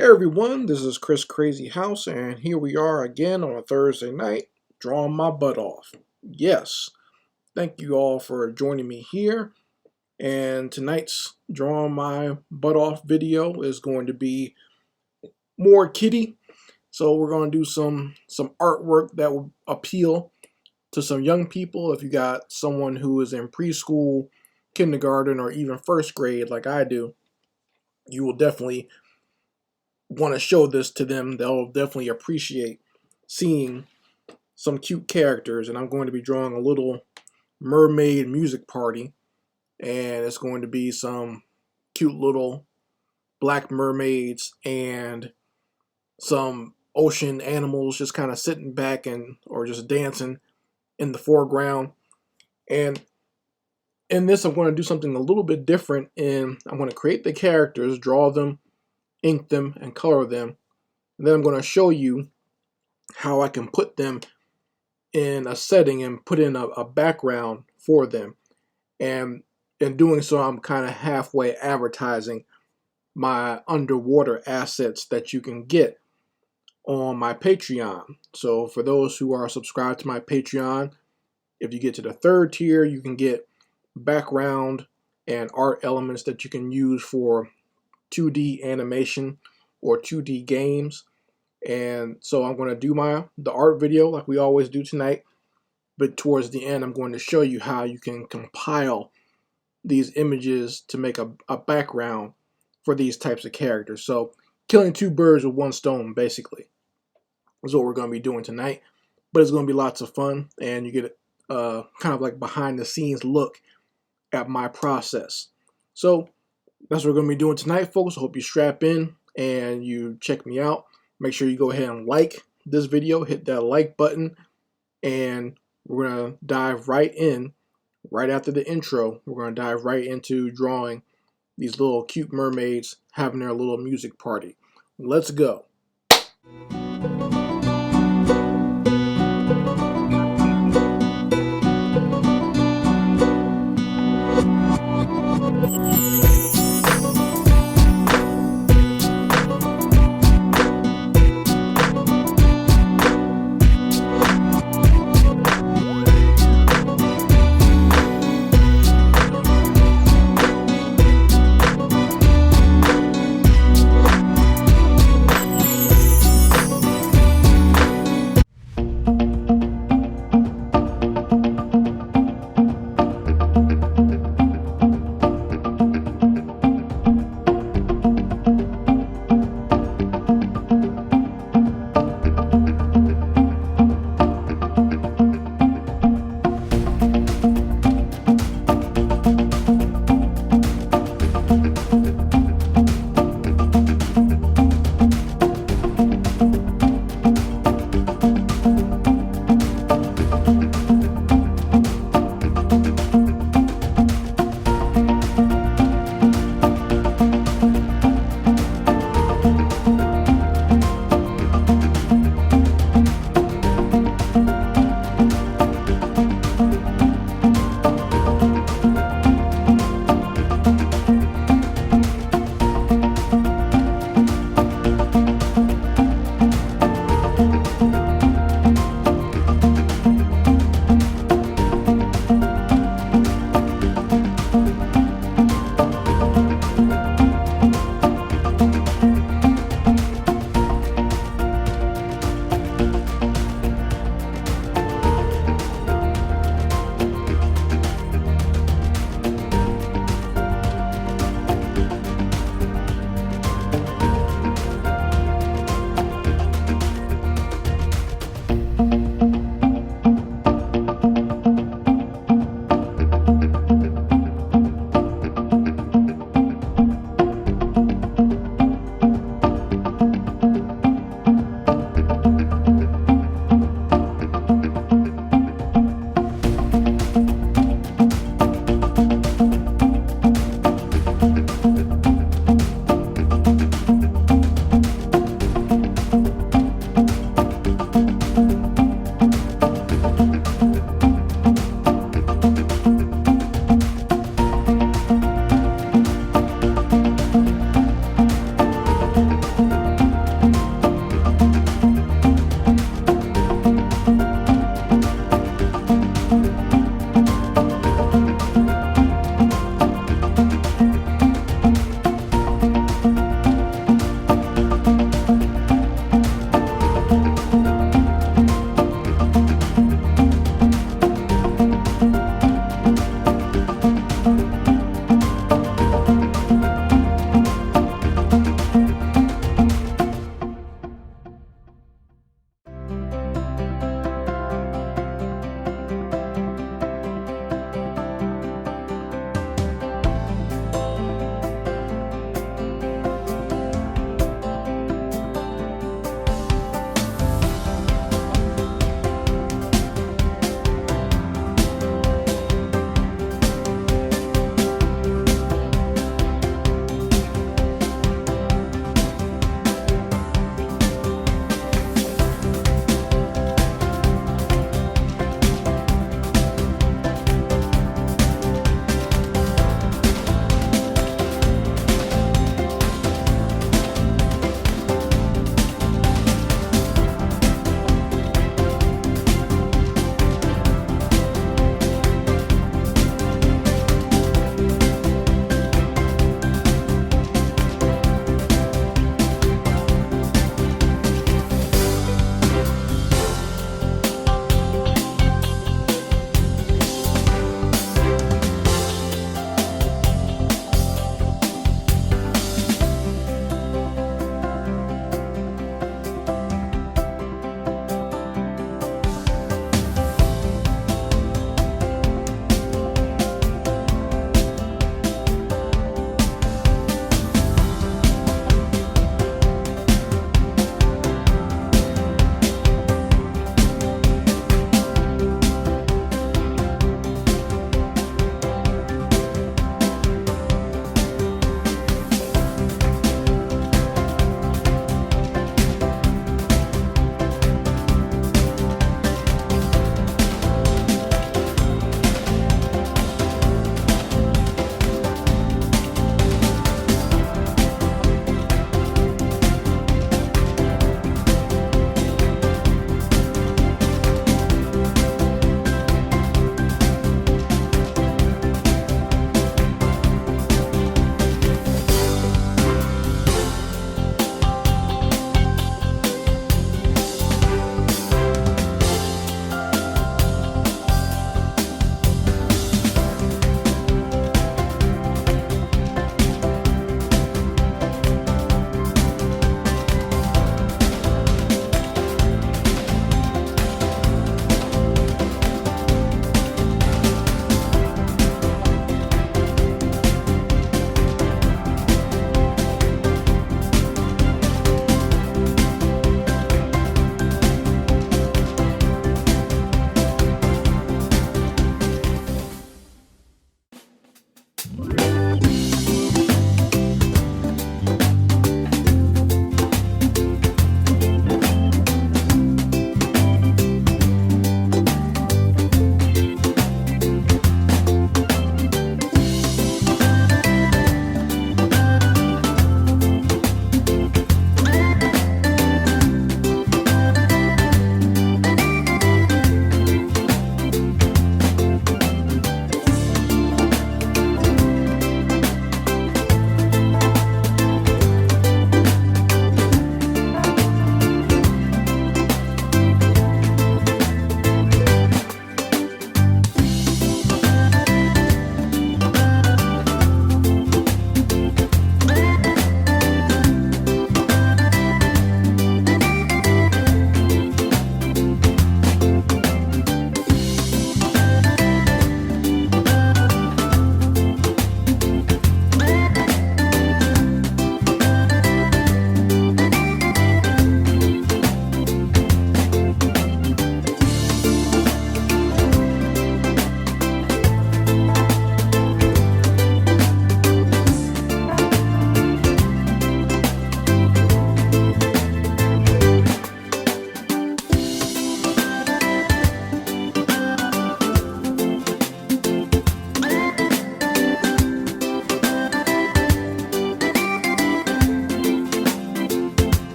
Hey everyone, this is Chris Crazyhouse, and here we are again on a Thursday night, drawing my butt off. Yes, thank you all for joining me here, and tonight's drawing my butt off video is going to be more kitty. So we're going to do some artwork that will appeal to some young people. If you got someone who is in preschool, kindergarten, or even first grade like I do, you will definitely want to show this to them. They'll definitely appreciate seeing some cute characters, and I'm going to be drawing a little mermaid music party, and it's going to be some cute little black mermaids and some ocean animals just kind of sitting back and or just dancing in the foreground. And in this, I'm going to do something a little bit different, and I'm going to create the characters, draw them, ink them, and color them. And then I'm going to show you how I can put them in a setting and put in a background for them. And in doing so, I'm kind of halfway advertising my underwater assets that you can get on my Patreon. So for those who are subscribed to my Patreon, if you get to the third tier, you can get background and art elements that you can use for 2D animation or 2D games. And so I'm going to do the art video like we always do tonight, but towards the end I'm going to show you how you can compile these images to make a background for these types of characters. So killing two birds with one stone basically is what we're going to be doing tonight, but it's going to be lots of fun, and you get kind of like behind the scenes look at my process. So that's what we're going to be doing tonight, folks. I hope you strap in and you check me out. Make sure you go ahead and like this video, hit that like button, and we're going to dive right in. Right after the intro, we're going to dive right into drawing these little cute mermaids having their little music party. Let's go.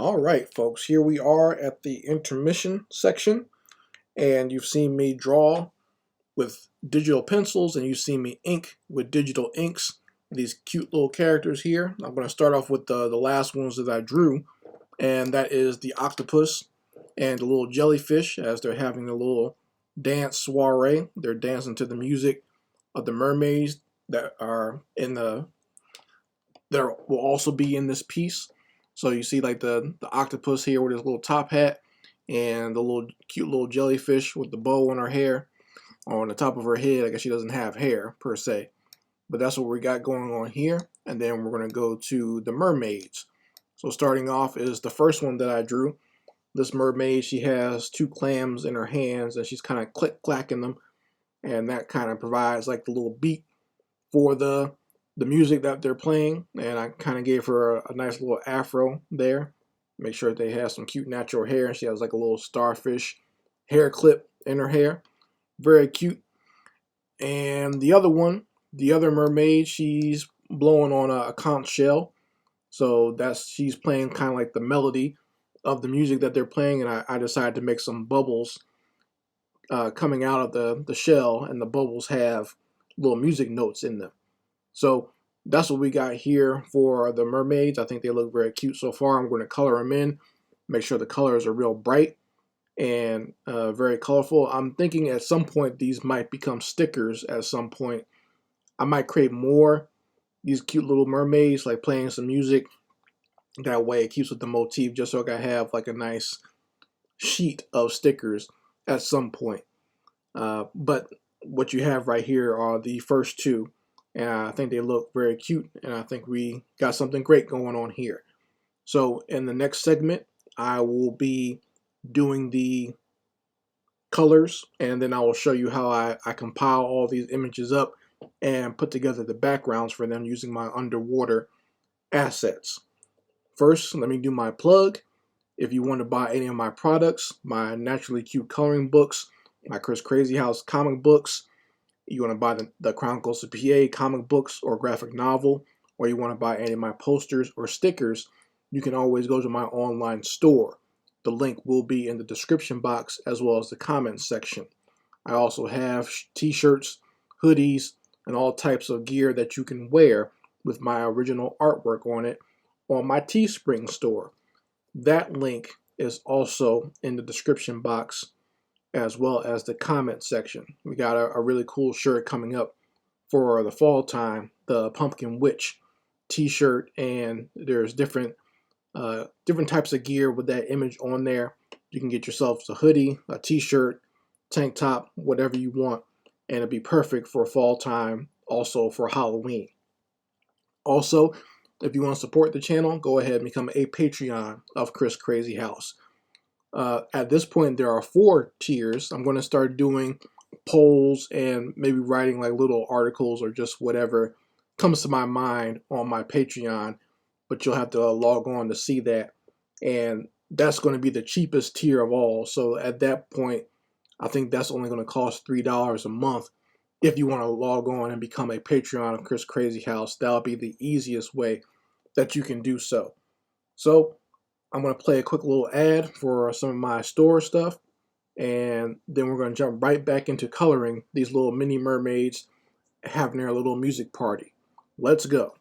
All right, folks, here we are at the intermission section, and you've seen me draw with digital pencils, and you've seen me ink with digital inks. These cute little characters here. I'm going to start off with the last ones that I drew, and that is the octopus and the little jellyfish as they're having a little dance soiree. They're dancing to the music of the mermaids that are in the that will also be in this piece. So you see like the octopus here with his little top hat, and the little cute little jellyfish with the bow on her hair, or on the top of her head. I guess she doesn't have hair per se, but that's what we got going on here. And then we're going to go to the mermaids. So starting off is the first one that I drew. This mermaid, she has two clams in her hands, and she's kind of click-clacking them, and that kind of provides like the little beat for the music that they're playing. And I kind of gave her a nice little afro there. Make sure they have some cute natural hair, and she has like a little starfish hair clip in her hair. Very cute. And the other one, the other mermaid, she's blowing on a conch shell. So she's playing kind of like the melody of the music that they're playing, and I decided to make some bubbles coming out of the shell, and the bubbles have little music notes in them. So that's what we got here for the mermaids. I think they look very cute so far. I'm going to color them in, make sure the colors are real bright and very colorful. I'm thinking at some point these might become stickers at some point. I might create more these cute little mermaids, like playing some music. That way it keeps with the motif, just so I can have like a nice sheet of stickers at some point. But what you have right here are the first two, and I think they look very cute, and I think we got something great going on here. So in the next segment, I will be doing the colors, and then I will show you how I compile all these images up and put together the backgrounds for them using my underwater assets. First, let me do my plug. If you want to buy any of my products, my Naturally Cute coloring books, my Chris Crazyhouse comic books, you want to buy the Chronicles of PA comic books or graphic novel, or you want to buy any of my posters or stickers, you can always go to my online store. The link will be in the description box as well as the comments section. I also have t-shirts, hoodies, and all types of gear that you can wear with my original artwork on it on my Teespring store. That link is also in the description box as well as the comment section. We got a really cool shirt coming up for the fall time, the Pumpkin Witch t-shirt, and there's different types of gear with that image on there. You can get yourself a hoodie, a t-shirt, tank top, whatever you want, and it'd be perfect for fall time, also for Halloween. Also, if you want to support the channel, go ahead and become a Patreon of Chris Crazyhouse. At this point, there are 4 tiers. I'm going to start doing polls and maybe writing like little articles or just whatever comes to my mind on my Patreon, but you'll have to log on to see that. And that's going to be the cheapest tier of all. So at that point, I think that's only going to cost $3 a month. If you want to log on and become a Patreon of Chris Crazyhouse, that'll be the easiest way that you can do so. So I'm going to play a quick little ad for some of my store stuff, and then we're going to jump right back into coloring these little mini mermaids having their little music party. Let's go.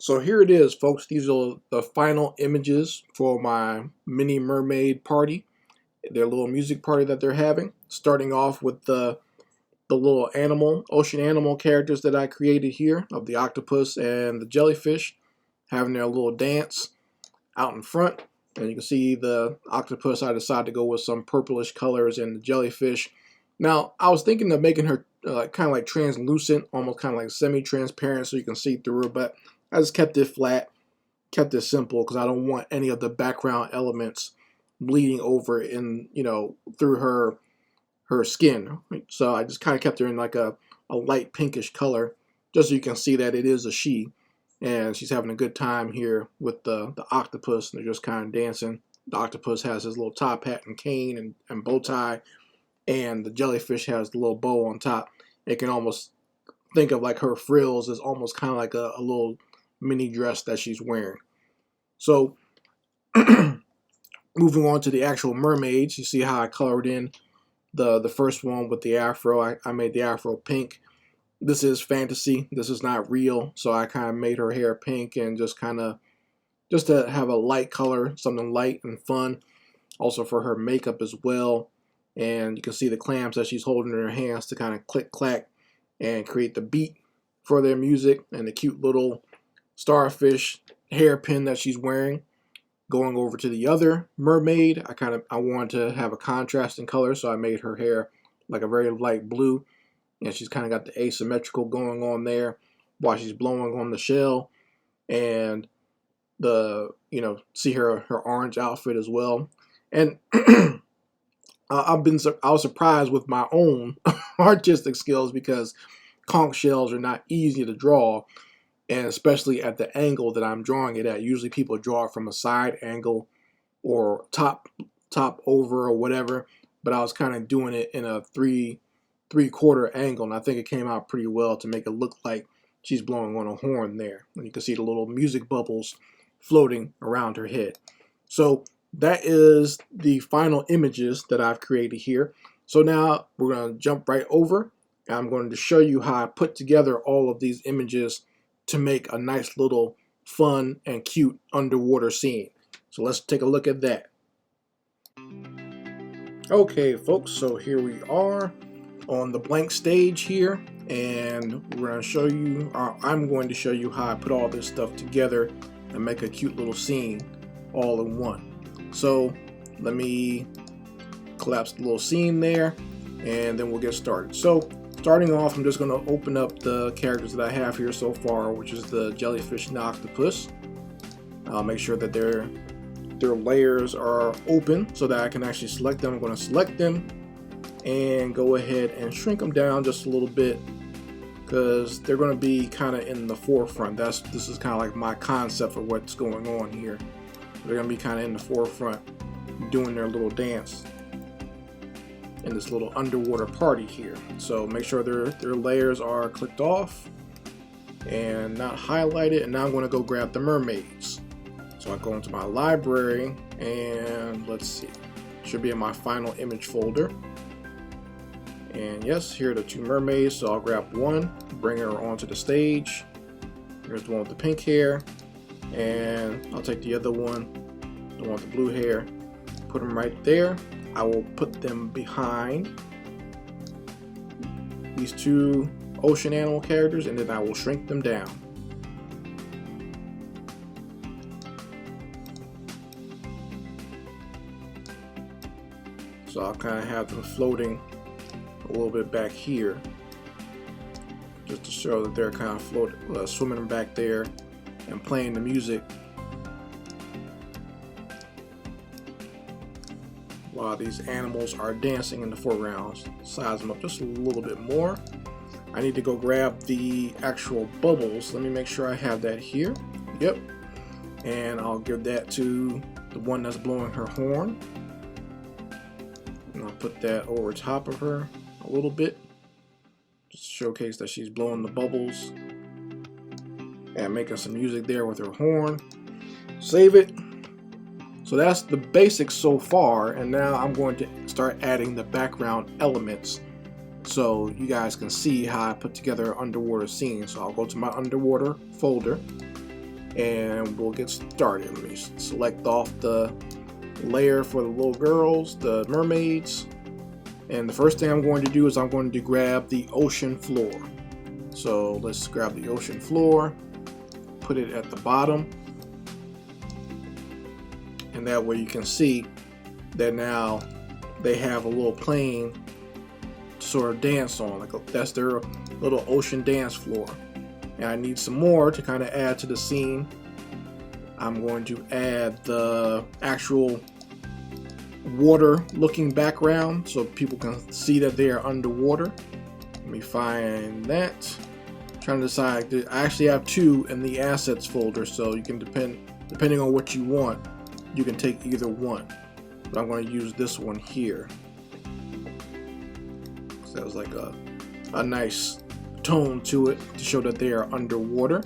So here it is, folks. These are the final images for my mini mermaid party, their little music party that they're having. Starting off with the little animal, ocean animal characters that I created here of the octopus and the jellyfish having their little dance out in front. And you can see the octopus, I decided to go with some purplish colors, and the jellyfish. Now, I was thinking of making her kind of like translucent, almost kind of like semi-transparent so you can see through her, but I just kept it flat, kept it simple because I don't want any of the background elements bleeding over in, through her skin. So I just kind of kept her in like a light pinkish color just so you can see that it is a she. And she's having a good time here with the octopus. They're just kind of dancing. The octopus has his little top hat and cane and bow tie, and the jellyfish has the little bow on top. It can almost think of like her frills as almost kind of like a little mini dress that she's wearing. So moving on to the actual mermaids, you see how I colored in the first one with the afro. I made the afro pink. This is fantasy. This is not real. So I kind of made her hair pink and just to have a light color, something light and fun. Also for her makeup as well. And you can see the clams that she's holding in her hands to kind of click clack and create the beat for their music, and the cute little starfish hairpin that she's wearing. Going over to the other mermaid, I wanted to have a contrast in color, so I made her hair like a very light blue, and she's kind of got the asymmetrical going on there while she's blowing on the shell, and see her orange outfit as well. And I was surprised with my own artistic skills because conch shells are not easy to draw, and especially at the angle that I'm drawing it at. Usually people draw it from a side angle or top over or whatever, but I was kind of doing it in a three-quarter angle, and I think it came out pretty well to make it look like she's blowing on a horn there. And you can see the little music bubbles floating around her head. So that is the final images that I've created here. So now we're going to jump right over. I'm going to show you how I put together all of these images to make a nice little fun and cute underwater scene. So let's take a look at that. Okay, folks, so here we are on the blank stage here, and we're going to show you, I'm going to show you how I put all this stuff together and make a cute little scene all in one. So let me collapse the little scene there, and then we'll get started. So starting off, I'm just going to open up the characters that I have here so far, which is the jellyfish and the octopus. I'll make sure that their layers are open so that I can actually select them. I'm going to select them and go ahead and shrink them down just a little bit because they're going to be kind of in the forefront. This is kind of like my concept for what's going on here. They're going to be kind of in the forefront doing their little dance in this little underwater party here. So make sure their layers are clicked off and not highlighted. And now I'm going to go grab the mermaids. So I go into my library, and let's see, should be in my final image folder. And yes, here are the two mermaids. So I'll grab one, bring her onto the stage. Here's the one with the pink hair, and I'll take the other one, the one with the blue hair, put them right there. I will put them behind these two ocean animal characters, and then I will shrink them down. So I'll kind of have them floating a little bit back here, just to show that they're kind of swimming back there and playing the music while these animals are dancing in the foreground. Size them up just a little bit more. I need to go grab the actual bubbles. Let me make sure I have that here. Yep. And I'll give that to the one that's blowing her horn. And I'll put that over top of her a little bit, just to showcase that she's blowing the bubbles and making some music there with her horn. Save it. So that's the basics so far, and now I'm going to start adding the background elements so you guys can see how I put together an underwater scene. So I'll go to my underwater folder, and we'll get started. Let me select off the layer for the little girls, the mermaids. And the first thing I'm going to do is I'm going to grab the ocean floor. So let's grab the ocean floor, put it at the bottom, and that way you can see that now they have a little plane to sort of dance on. Like that's their little ocean dance floor. And I need some more to kind of add to the scene. I'm going to add the actual water looking background so people can see that they are underwater. Let me find that. I'm trying to decide. I actually have two in the assets folder, so you can depending on what you want, you can take either one. But I'm going to use this one here. So that was like a nice tone to it to show that they are underwater,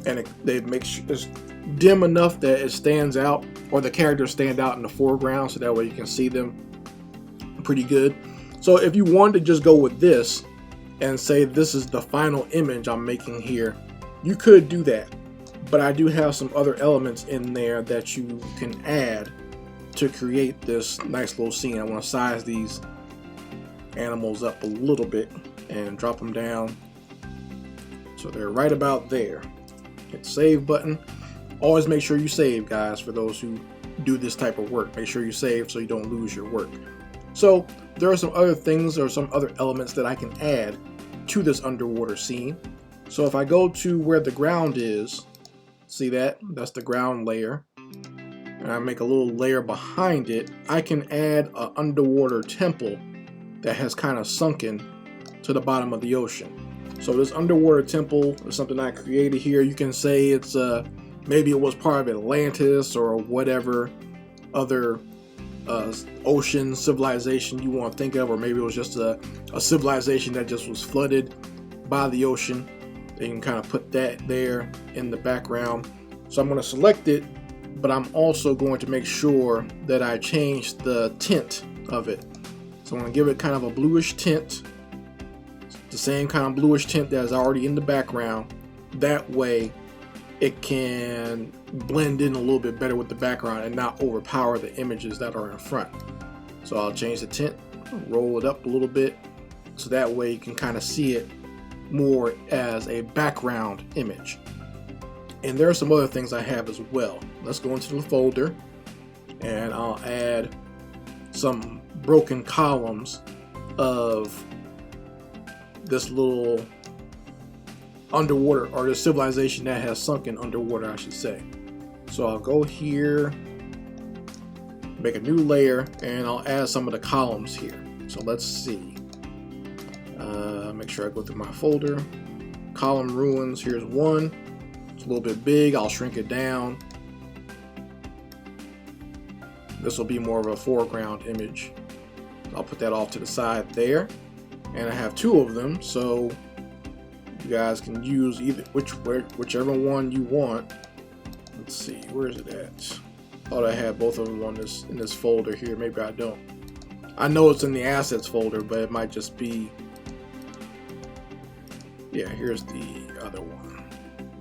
and they make sure it's dim enough that it stands out, or the characters stand out in the foreground, so that way you can see them pretty good. So if you wanted to just go with this and say this is the final image I'm making here, you could do that, but I do have some other elements in there that you can add to create this nice little scene. I want to size these animals up a little bit and drop them down so they're right about there. Hit the save button. Always make sure you save, guys, for those who do this type of work. Make sure you save so you don't lose your work. So there are some other things or some other elements that I can add to this underwater scene. So if I go to where the ground is, see that? That's the ground layer. And I make a little layer behind it. I can add an underwater temple that has kind of sunken to the bottom of the ocean. So this underwater temple is something I created here. You can say it's maybe it was part of Atlantis or whatever other ocean civilization you want to think of, or maybe it was just a civilization that just was flooded by the ocean. You can kind of put that there in the background. So I'm going to select it, but I'm also going to make sure that I change the tint of it. So I'm going to give it kind of a bluish tint, the same kind of bluish tint that is already in the background. That way it can blend in a little bit better with the background and not overpower the images that are in front. So I'll change the tint, roll it up a little bit, so that way you can kind of see it more as a background image. And there are some other things I have as well. Let's go into the folder, and I'll add some broken columns of this little underwater, or the civilization that has sunken underwater, I should say. So I'll go here, make a new layer, and I'll add some of the columns here. So let's see. Make sure I go through my folder. Column ruins, here's one. It's a little bit big, I'll shrink it down. This will be more of a foreground image. I'll put that off to the side there. And I have two of them, so you guys can use either whichever one you want. Let's see, where is it at? Thought I had both of them on in this folder here. Maybe I don't. I know it's in the assets folder, but it might just be. Yeah, here's the other one.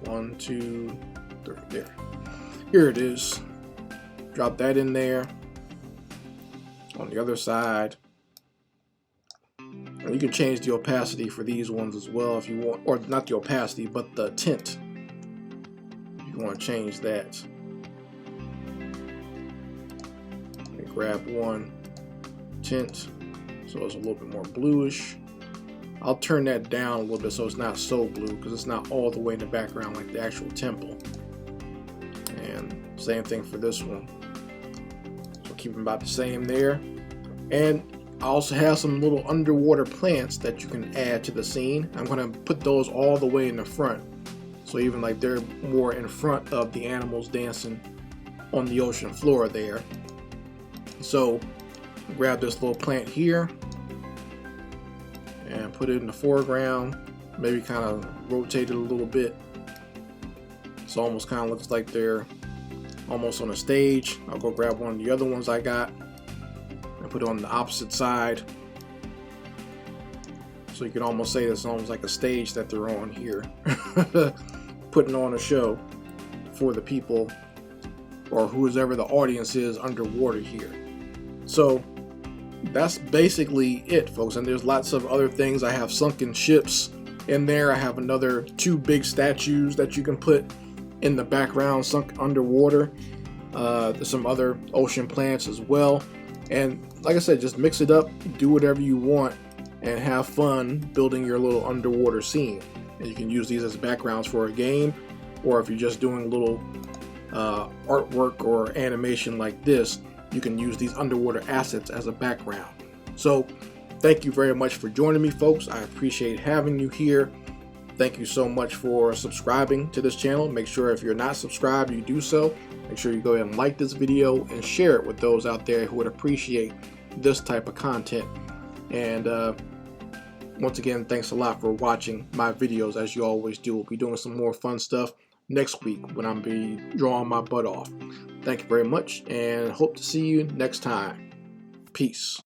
1, 2, 3. There. Here it is. Drop that in there. On the other side. And you can change the opacity for these ones as well if you want, or not the opacity, but the tint. You want to change that. Let me grab one tint so it's a little bit more bluish. I'll turn that down a little bit so it's not so blue, because it's not all the way in the background like the actual temple. And same thing for this one. So keep them about the same there. And I also have some little underwater plants that you can add to the scene. I'm going to put those all the way in the front. So even like they're more in front of the animals dancing on the ocean floor there. So grab this little plant here and put it in the foreground. Maybe kind of rotate it a little bit. So almost kind of looks like they're almost on a stage. I'll go grab one of the other ones I got and put it on the opposite side. So you can almost say it's almost like a stage that they're on here. putting on a show for the people or whoever the audience is underwater here. So that's basically it, folks. And there's lots of other things. I have sunken ships in there. I have another 2 big statues that you can put in the background sunk underwater. There's some other ocean plants as well. And like I said, just mix it up, do whatever you want, and have fun building your little underwater scene. And you can use these as backgrounds for a game, or if you're just doing little artwork or animation like this, you can use these underwater assets as a background. So thank you very much for joining me, folks. I appreciate having you here. Thank you so much for subscribing to this channel. Make sure if you're not subscribed, you do so. Make sure you go ahead and like this video and share it with those out there who would appreciate this type of content. And once again, thanks a lot for watching my videos, as you always do. We'll be doing some more fun stuff next week when I'm be drawing my butt off. Thank you very much, and hope to see you next time. Peace.